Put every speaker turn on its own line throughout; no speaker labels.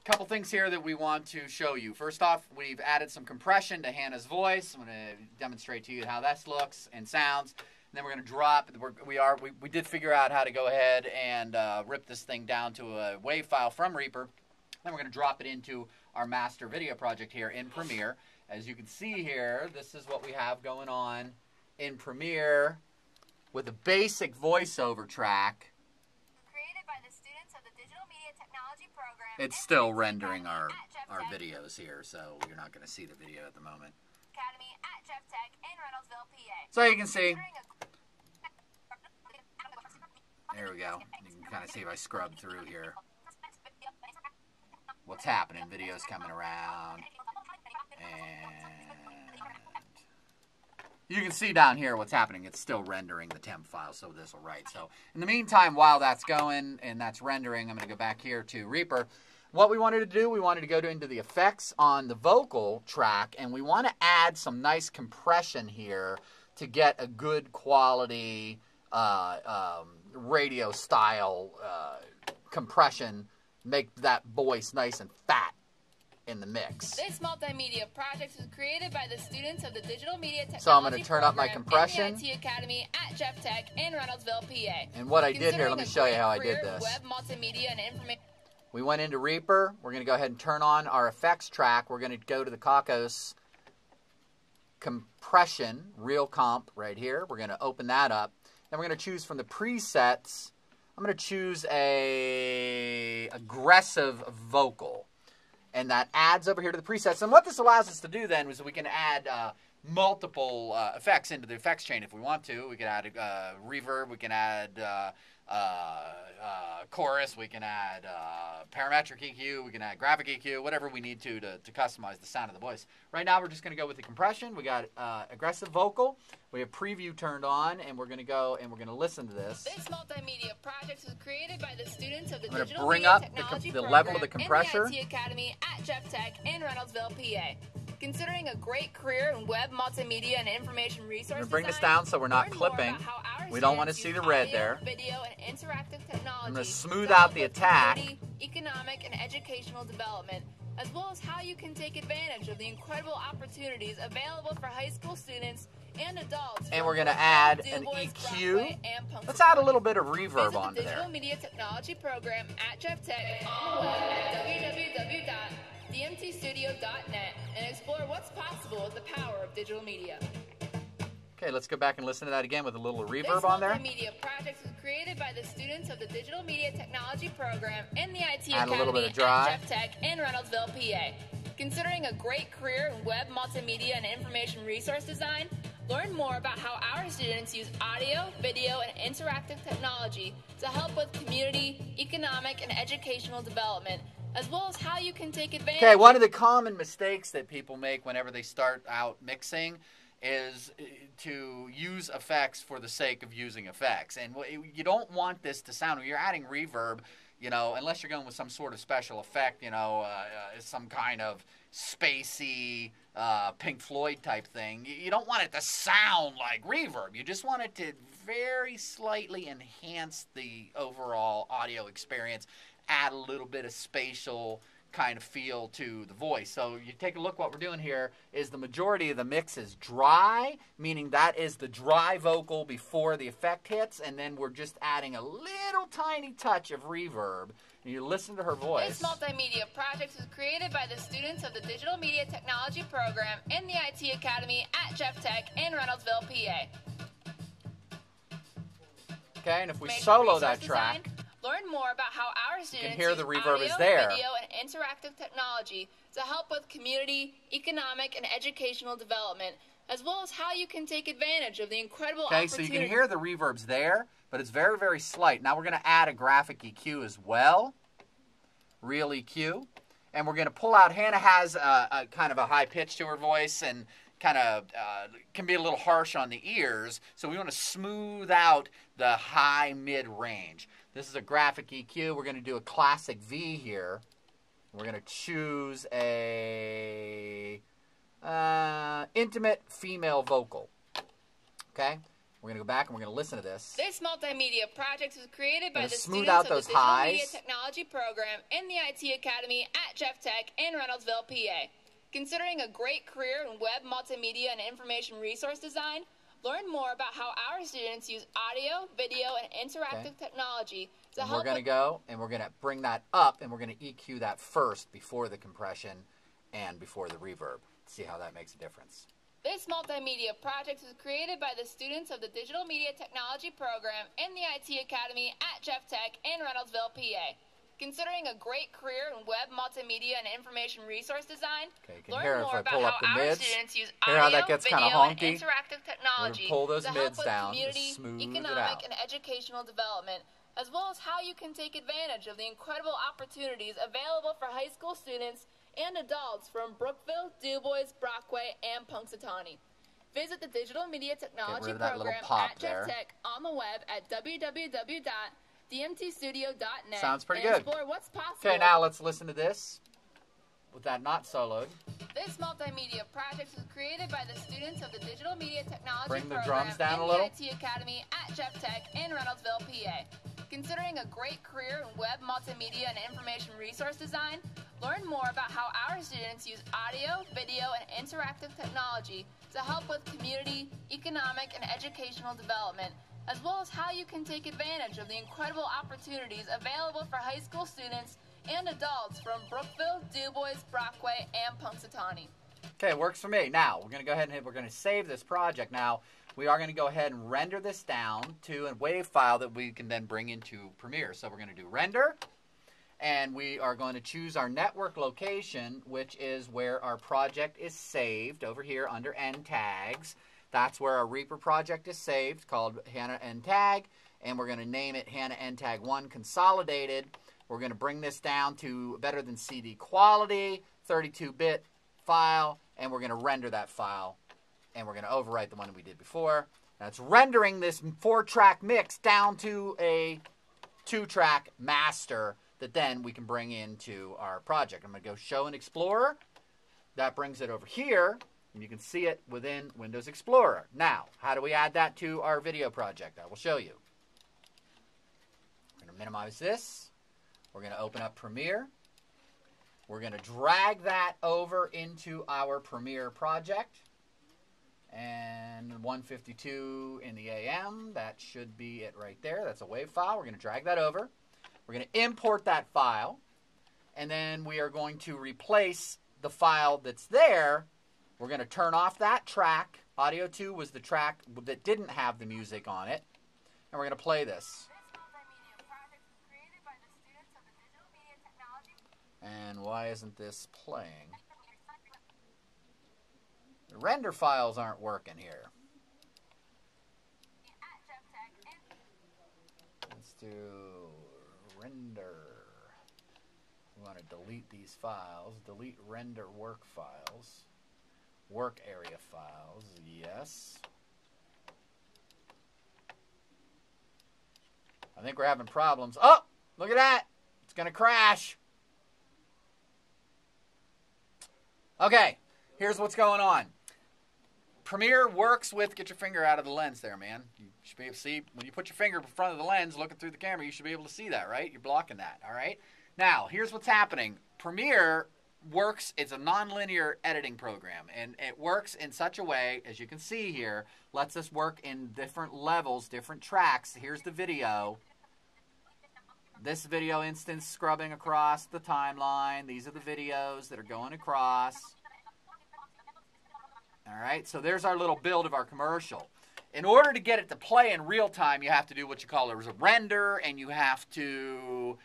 couple things here that we want to show you. First off, we've added some compression to Hannah's voice. I'm going to demonstrate to you how that looks and sounds. And then we're going to drop. We did figure out how to go ahead and rip this thing down to a WAV file from Reaper. Then we're going to drop it into our master video project here in Premiere. As you can see here, this is what we have going on in Premiere with a basic voiceover track.
Created by the students of the Digital Media Technology Program.
It's still rendering our videos here, so you're not going to see the video at the moment.
Academy at Jeff Tech in Reynoldsville, PA.
So you can see. There we go. You can kind of see if I scrub through here what's happening. Videos coming around. And you can see down here what's happening. It's still rendering the temp file, so this will write. So in the meantime, while that's going and that's rendering, I'm going to go back here to Reaper. What we wanted to do, we wanted to go into the effects on the vocal track, and we want to add some nice compression here to get a good quality radio style compression, make that voice nice and fat in the mix.
This multimedia project was created by the students of the Digital Media Technology
So I'm going to turn up my compression.
In the IT Academy at Jeff Tech in Reynoldsville, PA.
And what I did here, let me show you how I did this.
Web multimedia and information.
We went into Reaper. We're going to go ahead and turn on our effects track. We're going to go to the Caucus compression, real comp right here. We're going to open that up. Then we're going to choose from the presets. I'm going to choose a aggressive vocal. And that adds over here to the presets. And what this allows us to do then is we can add multiple effects into the effects chain if we want to. We can add reverb. We can add chorus. We can add parametric EQ. We can add graphic EQ, whatever we need to customize the sound of the voice. Right now we're just going to go with the compression. We got aggressive vocal. We have preview turned on, and we're going to go and we're going to listen to this.
This multimedia project was created by the students of the
I'm going to
Digital
bring
Media
up
Technology
the
Program
level of the compressor.
in the IT Academy at Jeff Tech in Reynoldsville, PA. Considering a great career in web multimedia and information resources,
I'm going to bring this down so we're not clipping. We don't want to see the red there.
Video and interactive technology.
I'm going to smooth out the attack.
Economic and educational development, as well as how you can take advantage of the incredible opportunities available for high school students and adults.
And we're going to add an EQ. Let's add a little bit of reverb onto there.
Digital Media Technology Program at Jeff Tech on the web at www.dmtstudio.net and explore what's possible with the power of digital media.
Okay, let's go back and listen to that again with a little reverb on there.
This multimedia project was created by the students of the Digital Media Technology Program in the IT
Add
Academy
a little bit of dry.
at Jeff Tech in Reynoldsville, PA. Considering a great career in web multimedia and information resource design, learn more about how our students use audio, video, and interactive technology to help with community, economic, and educational development, as well as how you can take advantage.
Okay, one of the common mistakes that people make whenever they start out mixing is to use effects for the sake of using effects. And you don't want this to sound, when you're adding reverb, you know, unless you're going with some sort of special effect, you know, some kind of spacey Pink Floyd type thing. You don't want it to sound like reverb. You just want it to very slightly enhance the overall audio experience, add a little bit of spatial kind of feel to the voice. So you take a look, what we're doing here is the majority of the mix is dry, meaning that is the dry vocal before the effect hits, and then we're just adding a little tiny touch of reverb. And you listen to her voice.
This multimedia project was created by the students of the Digital Media Technology Program in the IT Academy at Jeff Tech in Reynoldsville, PA.
Okay, and if we solo that track,
learn more about how our students
hear
use
the reverb
audio,
is there.
video, and interactive technology to help with community, economic, and educational development, as well as how you can take advantage of the incredible
okay, so you can hear the reverbs there, but it's very, very slight. Now we're going to add a graphic EQ as well, real EQ, and we're going to pull out, Hannah has a kind of a high pitch to her voice and kind of can be a little harsh on the ears, so we want to smooth out the high mid-range. This is a graphic EQ. We're going to do a classic V here. We're going to choose a intimate female vocal. Okay? We're going to go back and we're going to listen to this.
This multimedia project was created by the
smooth
students
out
of the
those
Digital
highs.
Media Technology program in the IT Academy at Jeff Tech in Reynoldsville, PA. Considering a great career in web, multimedia, and information resource design, learn more about how our students use audio, video, and interactive technology to help.
We're going to go and we're going to bring that up and we're going to EQ that first before the compression and before the reverb. See how that makes a difference.
This multimedia project was created by the students of the Digital Media Technology program in the IT Academy at Jeff Tech in Reynoldsville, PA. Considering a great career in web, multimedia, and information resource design, learn more about how our students use audio, video, and interactive technology to help with community, economic, and educational development, as well as how you can take advantage of the incredible opportunities available for high school students and adults from Brookville, DuBois, Brockway, and Punxsutawney. Visit the Digital Media Technology program at Jeff Tech on the web at www.dmtstudio.net.
Sounds pretty
and
good.
Explore what's possible.
Okay, now let's listen to this with that not soloed.
This multimedia project was created by the students of the Digital Media Technology
Bring the
program
drums down
in
a little.
the IT Academy at Jeff Tech in Reynoldsville, PA. Considering a great career in web, multimedia, and information resource design, learn more about how our students use audio, video, and interactive technology to help with community, economic, and educational development, as well as how you can take advantage of the incredible opportunities available for high school students and adults from Brookville, DuBois, Brockway, and Punxsutawney.
Okay, it works for me. Now, we're going to go ahead and we're going to save this project. Now, we are going to go ahead and render this down to a WAV file that we can then bring into Premiere. So we're going to do render, and we are going to choose our network location, which is where our project is saved over here under N tags. That's where our Reaper project is saved, called Hannah N tag, and we're going to name it Hannah N tag 1 consolidated. We're going to bring this down to better than CD quality, 32-bit file, and we're going to render that file, and we're going to overwrite the one that we did before. Now it's rendering this 4-track mix down to a 2-track master that then we can bring into our project. I'm going to go Show in Explorer. That brings it over here, and you can see it within Windows Explorer. Now, how do we add that to our video project? I will show you. We're going to minimize this. We're going to open up Premiere. We're going to drag that over into our Premiere project. And 152 in the AM, that should be it right there. That's a WAV file. We're going to drag that over. We're going to import that file. And then we are going to replace the file that's there. We're going to turn off that track. Audio 2 was the track that didn't have the music on it. And we're going to play this. And why isn't this playing? The render files aren't working here. Let's do render. We want to delete these files. Delete render work files. Work area files. Yes. I think we're having problems. Oh! Look at that! It's going to crash. Okay, here's what's going on. Premiere works with, get your finger out of the lens there, man. You should be able to see, when you put your finger in front of the lens looking through the camera, you should be able to see that, right? You're blocking that, all right? Now, here's what's happening. Premiere works, it's a nonlinear editing program, and it works in such a way, as you can see here, lets us work in different levels, different tracks. Here's the video. This video instance scrubbing across the timeline. These are the videos that are going across. All right, so there's our little build of our commercial. In order to get it to play in real time, you have to do what you call a render, and you have to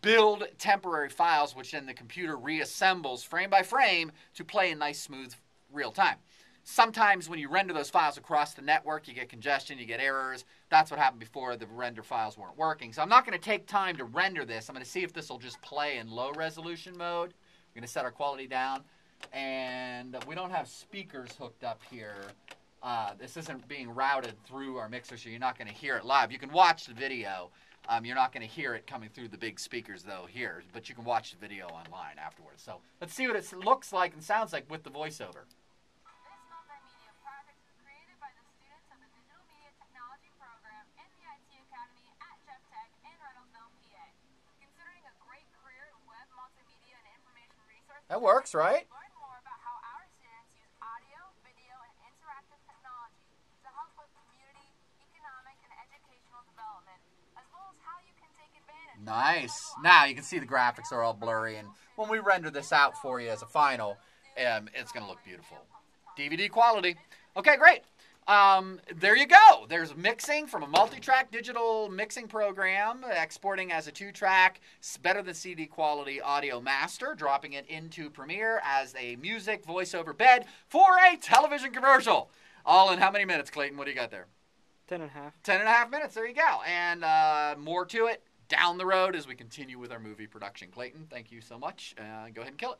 build temporary files, which then the computer reassembles frame by frame to play in nice, smooth real time. Sometimes when you render those files across the network, you get congestion, you get errors. That's what happened before. The render files weren't working. So I'm not going to take time to render this. I'm going to see if this will just play in low resolution mode. We're going to set our quality down. And we don't have speakers hooked up here. This isn't being routed through our mixer, so you're not going to hear it live. You can watch the video. You're not going to hear it coming through the big speakers, though, here. But you can watch the video online afterwards. So let's see what it looks like and sounds like with the voiceover. That works, right?
Learn more about how our students use audio, video, and interactive technology to help with community, economic, and educational development, as well as how you can take advantage.
Nice. Now you can see the graphics are all blurry, and when we render this out for you as a final, it's going to look beautiful. DVD quality. Okay, great. There you go. There's mixing from a multi-track digital mixing program, exporting as a 2-track, better than CD quality audio master, dropping it into Premiere as a music voiceover bed for a television commercial. All in how many minutes, Clayton? What do you got there?
10.5.
10.5 minutes. There you go. And more to it down the road as we continue with our movie production. Clayton, thank you so much. Go ahead and kill it.